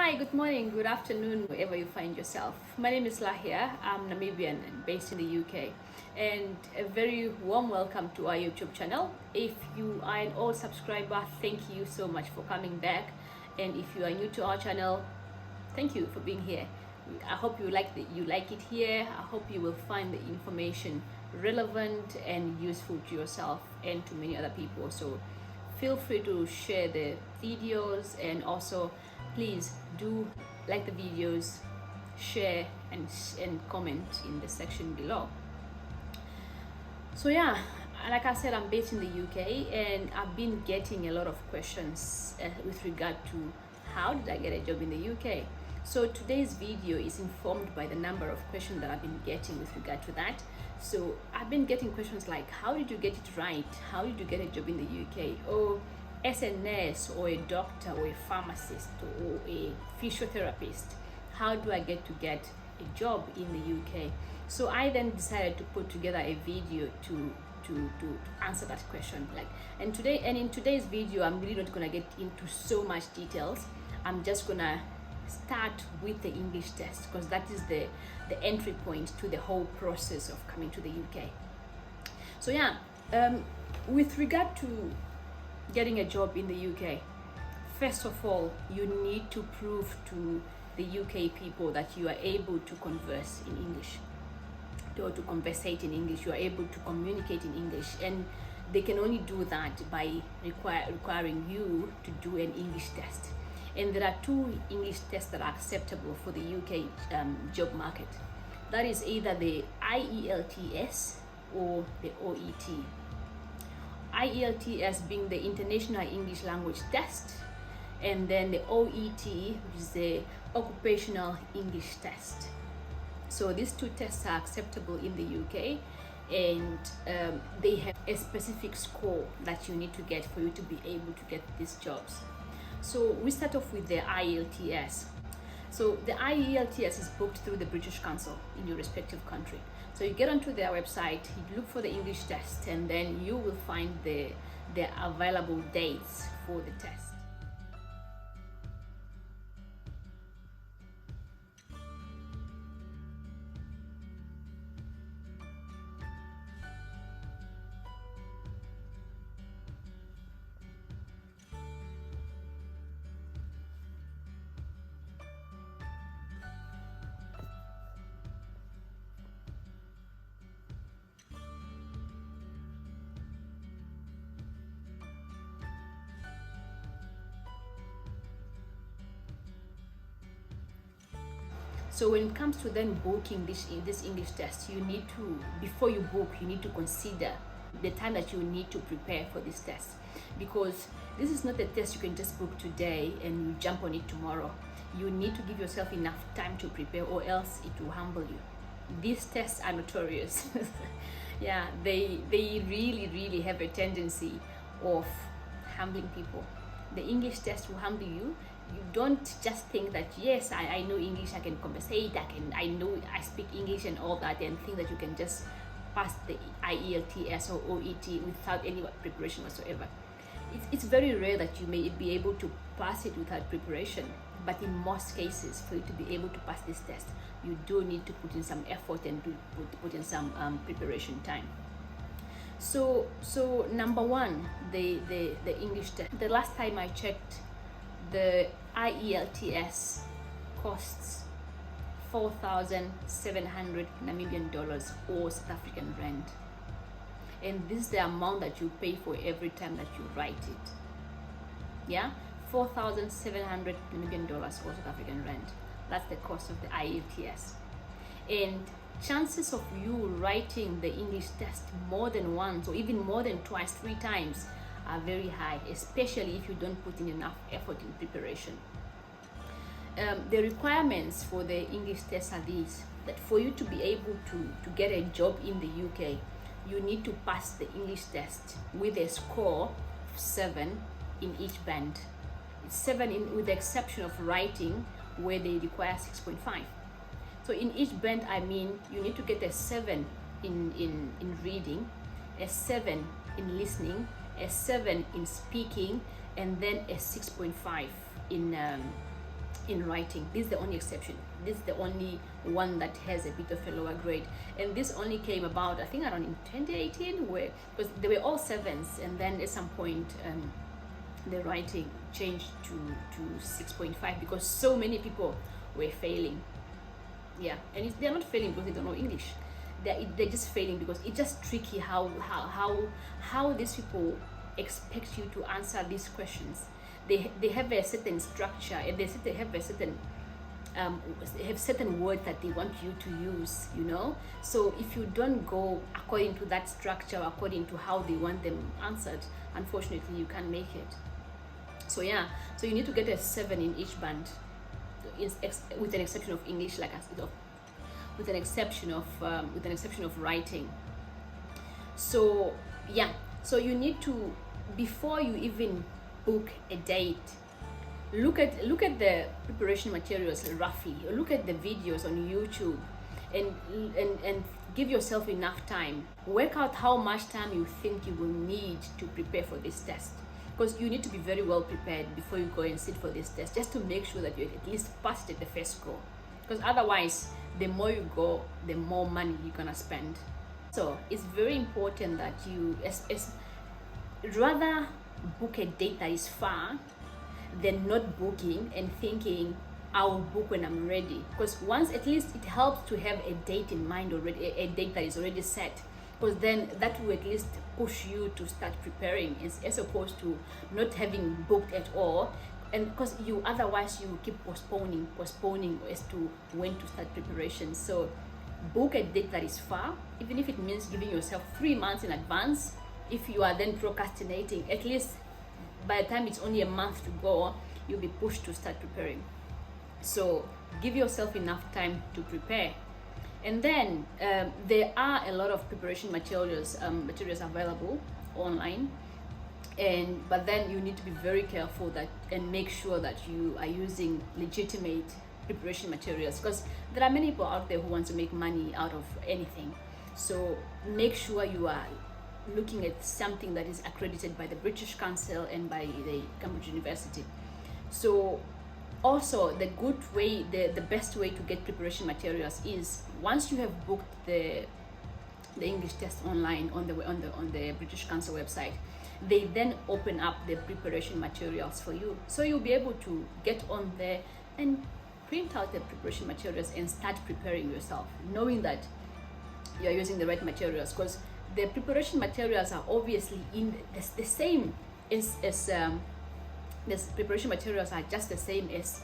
Hi, good morning, good afternoon, wherever you find yourself. My name is Lahia. I'm Namibian and based in the UK. And a very warm welcome to our YouTube channel. If you are an old subscriber, thank you so much for coming back. And if you are new to our channel, thank you for being here. I hope you like it here. I hope you will find the information relevant and useful to yourself and to many other people. So feel free to share the videos, and also please do like the videos, share and comment in the section below. So yeah, like I said, I'm based in the UK and I've been getting a lot of questions with regard to how did I get a job in the UK. So today's video is informed by the number of questions that I've been getting with regard to that. So I've been getting questions like, how did you get it right? How did you get a job in the UK? Or as a nurse or a doctor or a pharmacist or a physiotherapist, how do I get a job in the UK? So I then decided to put together a video to answer that question. In today's video, I'm really not gonna get into so much details. I'm just gonna start with the English test, because that is the entry point to the whole process of coming to the UK. So yeah, with regard to getting a job in the UK, first of all, you need to prove to the UK people that you are able to converse in English, or to conversate in English. You are able to communicate in English, and they can only do that by requiring you to do an English test. And there are two English tests that are acceptable for the UK job market. That is either the IELTS or the OET. IELTS being the International English Language Test, and then the OET, which is the Occupational English Test. So these two tests are acceptable in the UK, and they have a specific score that you need to get for you to be able to get these jobs. So we start off with the IELTS. So the IELTS is booked through the British Council in your respective country. So you get onto their website, you look for the English test, and then you will find the available dates for the test. So when it comes to then booking this English test, you need to, before you book, you need to consider the time that you need to prepare for this test, because this is not a test you can just book today and you jump on it tomorrow. You need to give yourself enough time to prepare, or else it will humble you. These tests are notorious. Yeah, they really have a tendency of humbling people. The English test will humble you. You don't just think that, yes, I know English, I can conversate, I speak English and all that, and think that you can just pass the IELTS or OET without any preparation whatsoever. It's very rare that you may be able to pass it without preparation, but in most cases, for you to be able to pass this test, you do need to put in some effort and put in some preparation time. So number one, the English test. The last time I checked, the IELTS costs 4,700 Namibian dollars or South African rand, and this is the amount that you pay for every time that you write it. Yeah, 4,700 Namibian dollars or South African rand. That's the cost of the IELTS. And chances of you writing the English test more than once, or even more than twice, 3 times, are very high, especially if you don't put in enough effort in preparation. The requirements for the English test are these: that for you to be able to get a job in the UK, you need to pass the English test with a score of 7 in each band. It's 7 with the exception of writing, where they require 6.5. So in each band, I mean, you need to get a 7 in reading, a 7 in listening, a 7 in speaking, and then a 6.5 in in writing. This is the only exception. This is the only one that has a bit of a lower grade, and this only came about, I think, around in 2018, where, because they were all 7s, and then at some point the writing changed to 6.5 because so many people were failing. Yeah, and they're not failing because they don't know English. They're just failing because it's just tricky how these people expect you to answer these questions. They have a certain structure, and they have a certain certain words that they want you to use, you know. So if you don't go according to that structure, according to how they want them answered, unfortunately you can't make it. So yeah, so you need to get a 7 in each band, with an exception of English, like with an exception of writing. So yeah, so you need to, before you even book a date, look at the preparation materials roughly, or look at the videos on YouTube, and give yourself enough time. Work out how much time you think you will need to prepare for this test, because you need to be very well prepared before you go and sit for this test, just to make sure that you at least passed at the first go, because otherwise the more you go, the more money you're gonna spend. So it's very important that you rather book a date that is far than not booking and thinking I'll book when I'm ready, because once, at least it helps to have a date in mind already, a date that is already set, because then that will at least push you to start preparing, as opposed to not having booked at all, and because you otherwise you keep postponing as to when to start preparation. So book a date that is far, even if it means giving yourself 3 months in advance. If you are then procrastinating, at least by the time it's only a month to go, you'll be pushed to start preparing. So give yourself enough time to prepare. And then there are a lot of preparation materials available online, but then you need to be very careful that, and make sure that you are using legitimate preparation materials, because there are many people out there who want to make money out of anything. So make sure you are looking at something that is accredited by the British Council and by the Cambridge University. So also the best way to get preparation materials is, once you have booked the English test online on the British Council website, they then open up the preparation materials for you. So you'll be able to get on there and print out the preparation materials and start preparing yourself, knowing that you're using the right materials, because the preparation materials are obviously in the same as the preparation materials are just the same as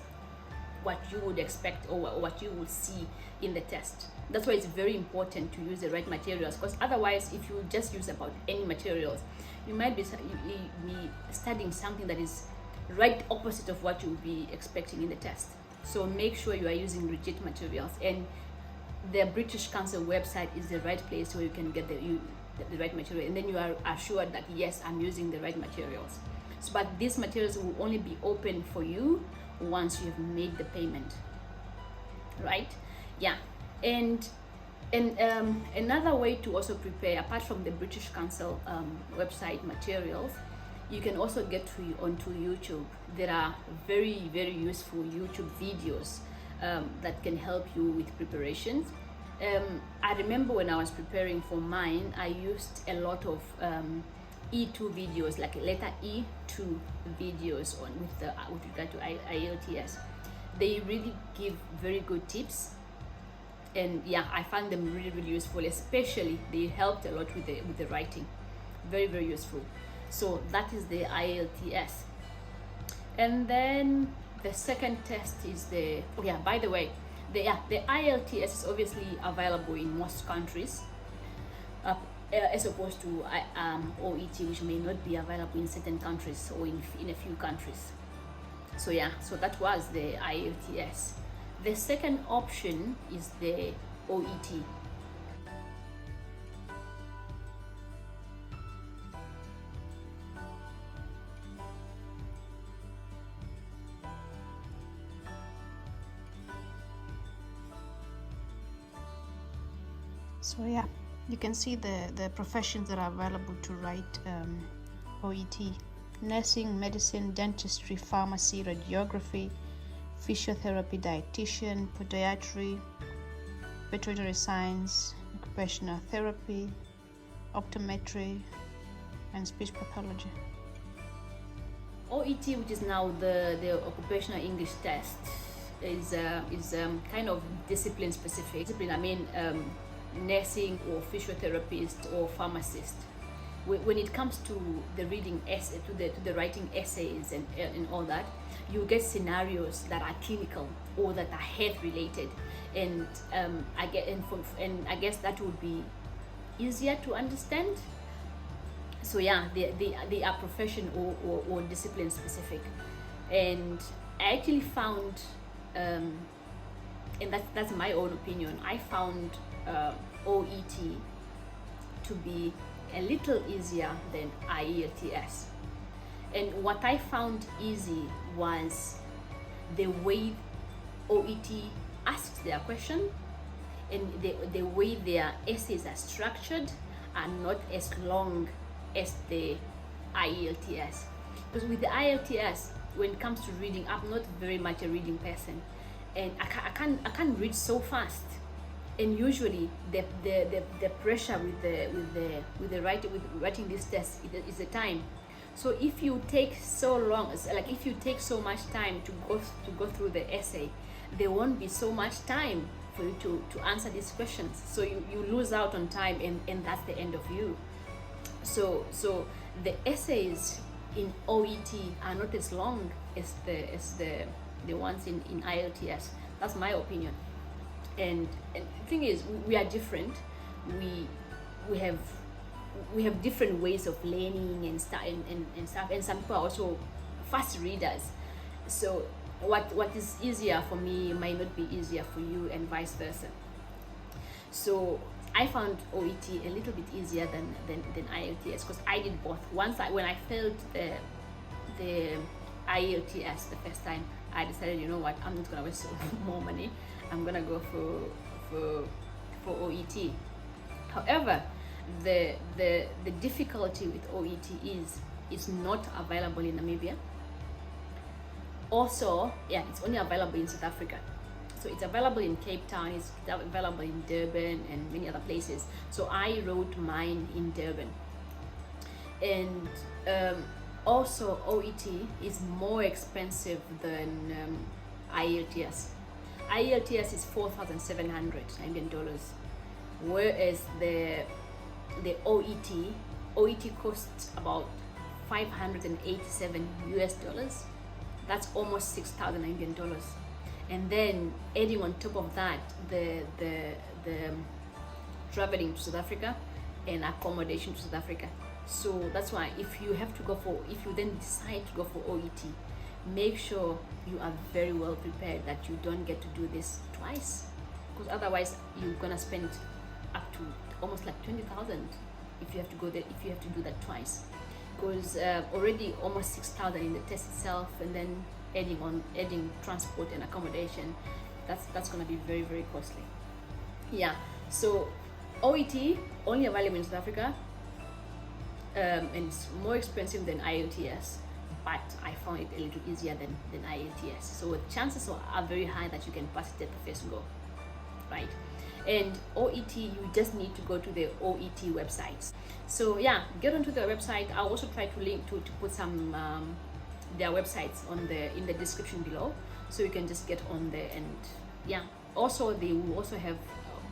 what you would expect or what you will see in the test. That's why it's very important to use the right materials, because otherwise, if you just use about any materials, you might be studying something that is right opposite of what you will be expecting in the test. So make sure you are using legit materials, and the British Council website is the right place where you can get the right material, and then you are assured that yes, I'm using the right materials. So, but these materials will only be open for you once you have made the payment, right? Yeah. And another way to also prepare, apart from the British Council website materials, you can also get onto YouTube. There are very, very useful YouTube videos that can help you with preparations. I remember when I was preparing for mine, I used a lot of E2 videos, like letter E2 videos with regard to IELTS. They really give very good tips, and yeah, I found them really, really useful. Especially they helped a lot with the writing. Very, very useful. So that is the IELTS. And then the second test is by the way, the IELTS is obviously available in most countries, as opposed to OET, which may not be available in certain countries or in a few countries. So yeah, so that was the IELTS. The second option is the OET. So yeah, you can see the professions that are available to write OET: nursing, medicine, dentistry, pharmacy, radiography, physiotherapy, dietitian, podiatry, veterinary science, occupational therapy, optometry, and speech pathology. OET, which is now the occupational English test, is kind of discipline specific. Discipline, I mean nursing or physiotherapist or pharmacist. When it comes to the reading essay, to the writing essays and all that, you get scenarios that are clinical or that are health related, and I guess that would be easier to understand. So yeah, they are profession or discipline specific, and I actually found, and that's my own opinion, I found OET to be a little easier than IELTS. And what I found easy was the way OET asks their question, and the way their essays are structured are not as long as the IELTS. Because with the IELTS, when it comes to reading, I'm not very much a reading person, and I can't read so fast. And usually the pressure with writing this test is the time. So if you take so long, like if you take so much time to go through the essay, there won't be so much time for you to answer these questions. So you lose out on time, and that's the end of you. So the essays in OET are not as long as the ones in IELTS. That's my opinion. And the thing is, we are different. We have different ways of learning and stuff, and some people are also fast readers. So what is easier for me might not be easier for you, and vice versa. So I found OET a little bit easier than IELTS, because I did both. When I failed the IELTS the first time, I decided, you know what, I'm not gonna waste more money. I'm gonna go for OET. However, the difficulty with OET is it's not available in Namibia. Also, yeah, it's only available in South Africa. So it's available in Cape Town, it's available in Durban and many other places. So I wrote mine in Durban. And also OET is more expensive than IELTS. IELTS is 4,700 Namibian dollars, whereas the OET costs about 587 US dollars. That's almost 6,000 Namibian dollars. And then adding on top of that the traveling to South Africa and accommodation to South Africa. So that's why if you then decide to go for OET, make sure you are very well prepared, that you don't get to do this twice, because otherwise you're gonna spend up to almost like 20,000 if you have to go there, if you have to do that twice, because already almost 6,000 in the test itself, and then adding transport and accommodation, that's gonna be very, very costly. Yeah, so OET only available in South Africa, and it's more expensive than IELTS, but I found it a little easier than IELTS. So the chances are very high that you can pass it at the first go, right? And OET, you just need to go to the OET websites. So yeah, get onto their website. I'll also try to link to put some their websites in the description below, so you can just get on there. And yeah, also they will also have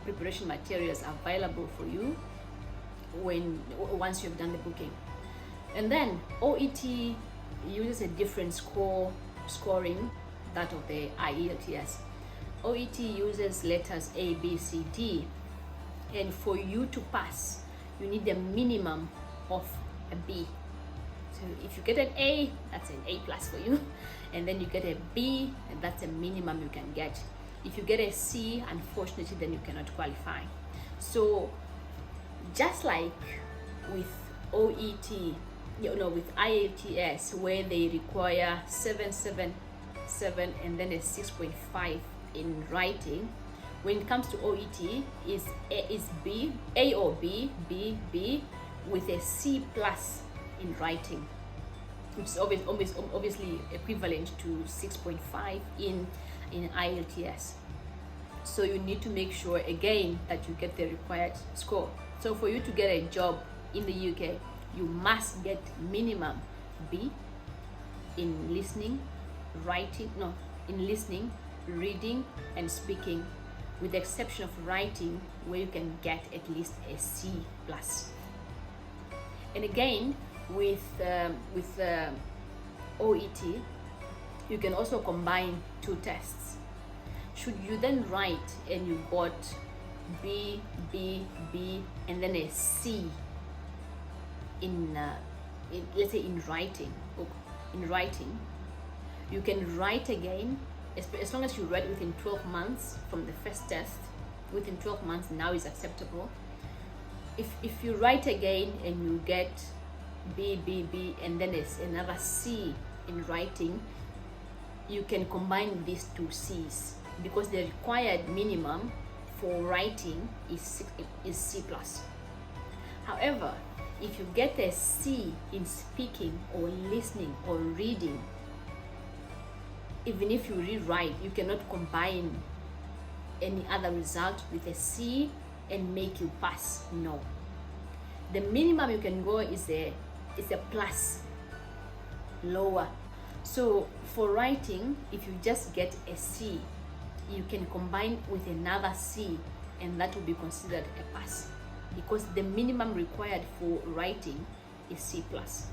preparation materials available for you once you've done the booking. And then OET uses a different scoring that of the IELTS. OET uses letters A, B, C, D, and for you to pass, you need a minimum of a B. So if you get an A, that's an A plus for you, and then you get a B, and that's a minimum you can get. If you get a C, unfortunately, then you cannot qualify. So just like with OET, with IELTS, where they require 777 and then a 6.5 in writing, when it comes to OET, is A or B with a C plus in writing. which is obviously equivalent to 6.5 in IELTS. So you need to make sure again that you get the required score. So for you to get a job in the UK, you must get minimum B in listening, reading and speaking, with the exception of writing, where you can get at least a C plus. And again, with OET, you can also combine two tests. Should you then write and you got B, and then a C let's say in writing, you can write again, as long as you write within 12 months from the first test. Within 12 months now is acceptable. If you write again and you get B, and then it's another C in writing, you can combine these two C's, because the required minimum for writing is C plus. However, if you get a C in speaking or listening or reading, even if you rewrite, you cannot combine any other result with a C and make you pass. No. The minimum you can go is a plus, lower. So for writing, if you just get a C, you can combine with another C, and that will be considered a pass, because the minimum required for writing is C plus.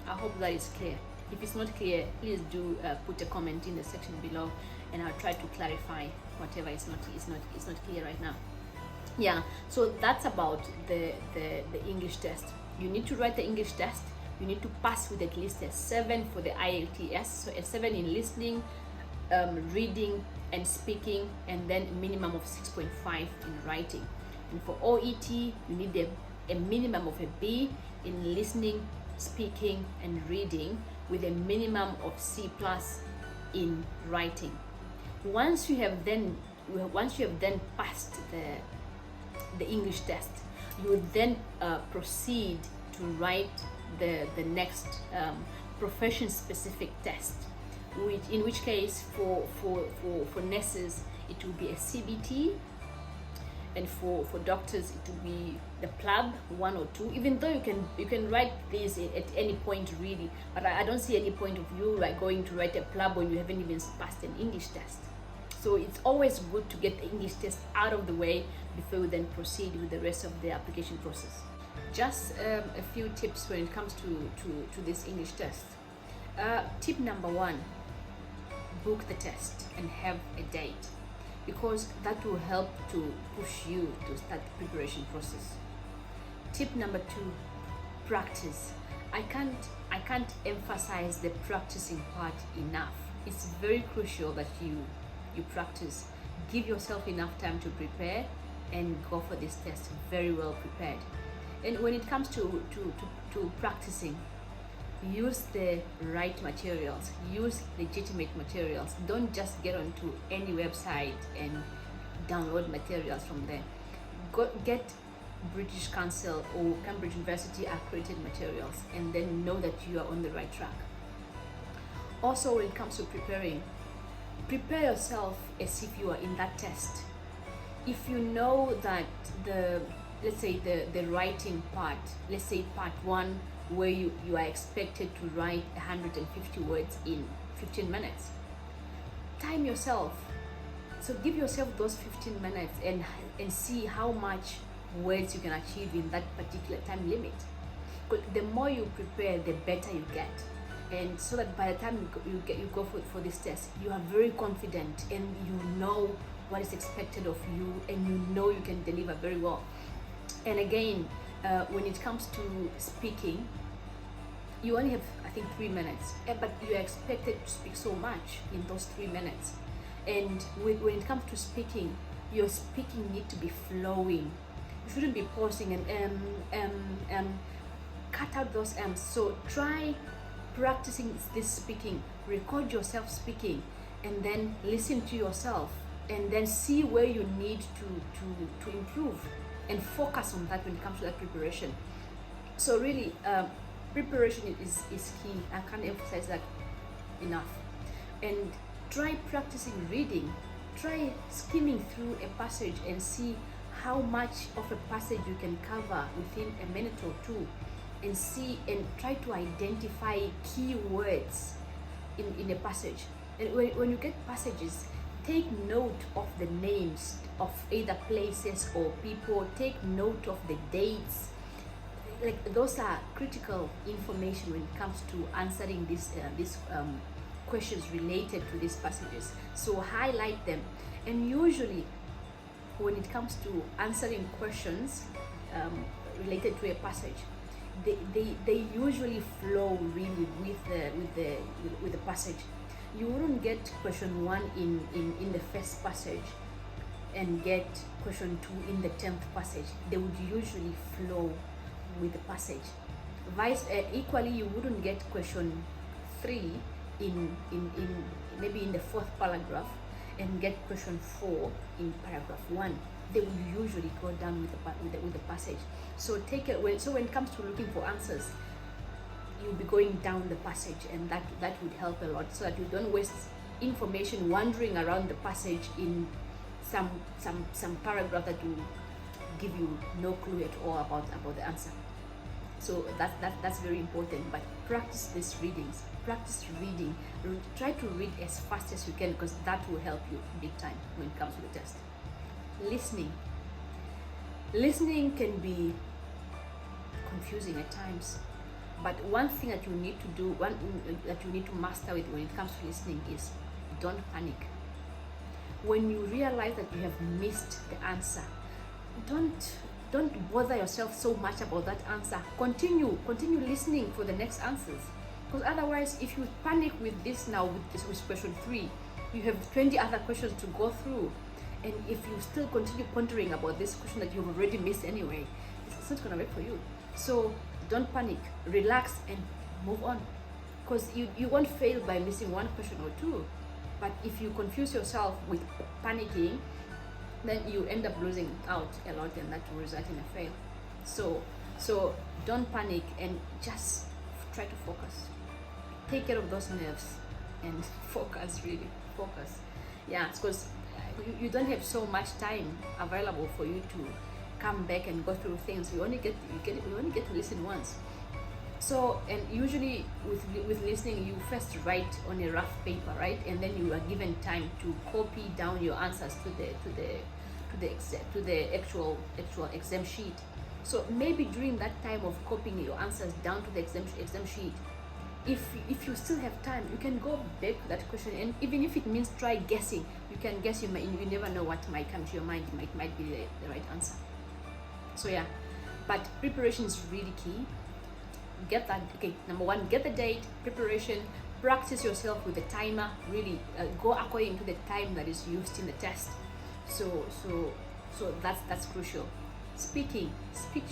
I hope that is clear. If it's not clear, please do put a comment in the section below, and I'll try to clarify whatever is not clear right now. Yeah, so that's about the English test. You need to write the English test. You need to pass with at least a 7 for the IELTS, so a 7 in listening, reading and speaking, and then a minimum of 6.5 in writing. And for OET, you need a minimum of a B in listening, speaking and reading, with a minimum of C plus in writing. Once you have then passed the English test, you would then proceed to write the next profession specific test, in which case for nurses it will be a CBT, and for doctors it will be the PLAB 1 or 2, even though you can write these at any point really, but I don't see any point of you like going to write a PLAB when you haven't even passed an English test. So it's always good to get the English test out of the way before you then proceed with the rest of the application process. Just a few tips when it comes to this English test. Tip number 1, book the test and have a date, because that will help to push you to start the preparation process. Tip number 2, practice. I can't emphasize the practicing part enough. It's very crucial that you practice. Give yourself enough time to prepare and go for this test very well prepared. And when it comes to practicing, use the right materials, use legitimate materials. Don't just get onto any website and download materials from there. Get British Council or Cambridge University accredited materials, and then know that you are on the right track. Also, when it comes to preparing, prepare yourself as if you are in that test. If you know that let's say the writing part, let's say part 1, where you are expected to write 150 words in 15 minutes, time yourself. So give yourself those 15 minutes and see how much words you can achieve in that particular time limit. But the more you prepare, the better you get. And so that by the time you go for this test, you are very confident and you know what is expected of you, and you know you can deliver very well. And again, when it comes to speaking, you only have, I think, 3 minutes, but you are expected to speak so much in those 3 minutes. And when it comes to speaking, your speaking need to be flowing. You shouldn't be pausing and cut out those M's. So try practicing this speaking. Record yourself speaking, and then listen to yourself, and then see where you need to improve, and focus on that when it comes to that preparation. So really, Preparation is key. I can't emphasize that enough. And try practicing reading. Try skimming through a passage and see how much of a passage you can cover within a minute or two, and see and try to identify key words in a passage. And when you get passages, take note of the names of either places or people. Take note of the dates. Like, those are critical information when it comes to answering these questions related to these passages. So highlight them. And usually when it comes to answering questions related to a passage, they usually flow really with the passage. You wouldn't get question 1 in the first passage and get question 2 in the 10th passage. They would usually flow with the passage. Equally, you wouldn't get question 3 in maybe in the 4th paragraph and get question 4 in paragraph 1. They will usually go down with the passage. So when it comes to looking for answers, you'll be going down the passage, and that would help a lot, so that you don't waste information wandering around the passage in some paragraph that will give you no clue at all about the answer. So that's very important. But practice these readings. Practice reading. Try to read as fast as you can, because that will help you big time when it comes to the test. Listening can be confusing at times, but one thing that you need to do, that you need to master with when it comes to listening, is don't panic. When you realize that you have missed the answer, don't bother yourself so much about that answer. Continue listening for the next answers, because otherwise, if you panic with this now, with question 3, you have 20 other questions to go through, and if you still continue pondering about this question that you've already missed anyway, it's not going to work for you. So don't panic, relax, and move on, because you won't fail by missing 1 question or 2. But if you confuse yourself with panicking, then you end up losing out a lot, and that will result in a fail. So don't panic, and just try to focus. Take care of those nerves and focus, really focus. Yeah, because you don't have so much time available for you to come back and go through things. We only get to listen once. So, and usually with listening, you first write on a rough paper, right? And then you are given time to copy down your answers to the actual exam sheet. So maybe during that time of copying your answers down to the exam sheet, if you still have time, you can go back to that question, and even if it means try guessing, you can guess. You never know what might come to your mind. It might be the right answer. So yeah, but preparation is really key. Get that. Okay, number 1, get the date. Preparation. Practice yourself with the timer. Really go according to the time that is used in the test. So that's crucial. Speak to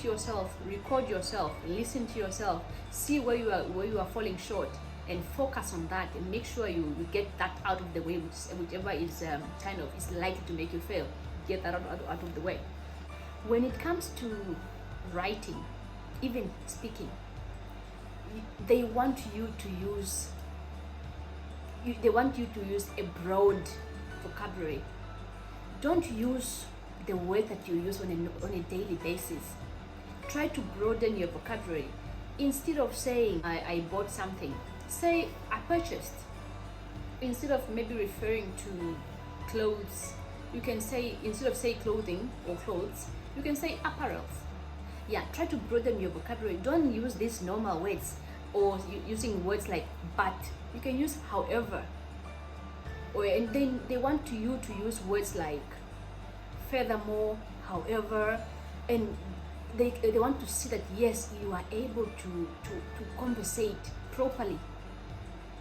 yourself, record yourself, listen to yourself, see where you are falling short, and focus on that, and make sure you get that out of the way, whichever is kind of is likely to make you fail. Get that out of the way. When it comes to writing, even speaking, they want you to use a broad vocabulary. Don't use the word that you use on a daily basis. Try to broaden your vocabulary. Instead of saying I bought something, say I purchased. Instead of maybe referring to clothes, you can say, instead of say clothing or clothes, you can say apparels. Yeah, try to broaden your vocabulary. Don't use these normal words, or using words like but. You can use however. And then they want you to use words like furthermore, however, and they want to see that yes, you are able to conversate properly.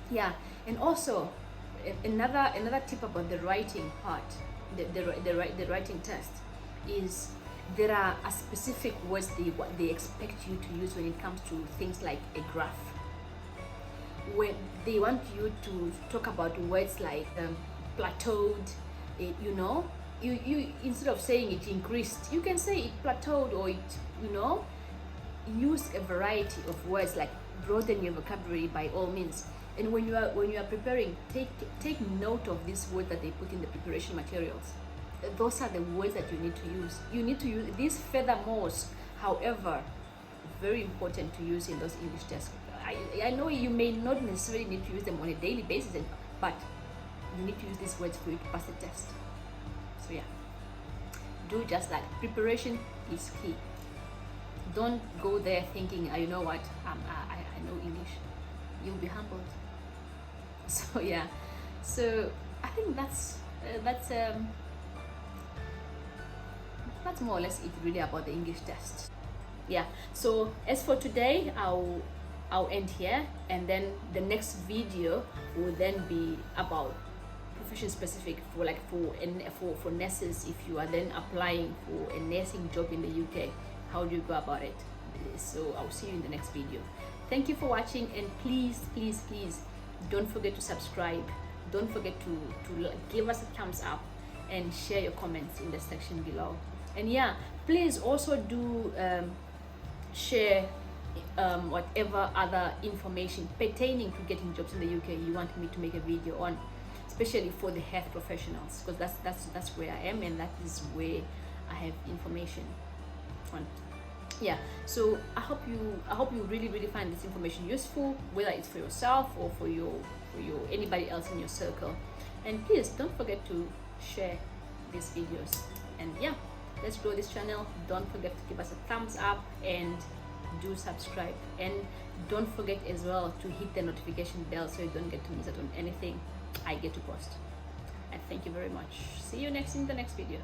Yeah, and also another tip about the writing part, the writing test, is there are specific words they expect you to use when it comes to things like a graph. When they want you to talk about words like plateaued, you instead of saying it increased, you can say it plateaued, or it, use a variety of words like broaden your vocabulary by all means. And when you are preparing, take note of these words that they put in the preparation materials. Those are the words that you need to use. You need to use these furthermores, however, very important to use in those English tests. I know you may not necessarily need to use them on a daily basis, but you need to use these words for you to pass the test. So yeah, do just that. Preparation is key. Don't go there thinking, you know what, I know English. You'll be humbled. So yeah, so I think that's more or less it really about the English test. Yeah, so as for today, I'll end here, and then the next video will then be about profession specific for nurses. If you are then applying for a nursing job in the UK, how do you go about it? So I'll see you in the next video. Thank you for watching, and please don't forget to subscribe. Don't forget to give us a thumbs up and share your comments in the section below. And yeah, please also do share whatever other information pertaining to getting jobs in the UK you want me to make a video on, especially for the health professionals, because that's where I am, and that is where I have information on. Yeah, so I hope you really find this information useful, whether it's for yourself or for your anybody else in your circle. And please don't forget to share these videos. And yeah, let's grow this channel. Don't forget to give us a thumbs up and do subscribe, and don't forget as well to hit the notification bell so you don't get to miss out on anything I get to post. And thank you very much. See you in the next video.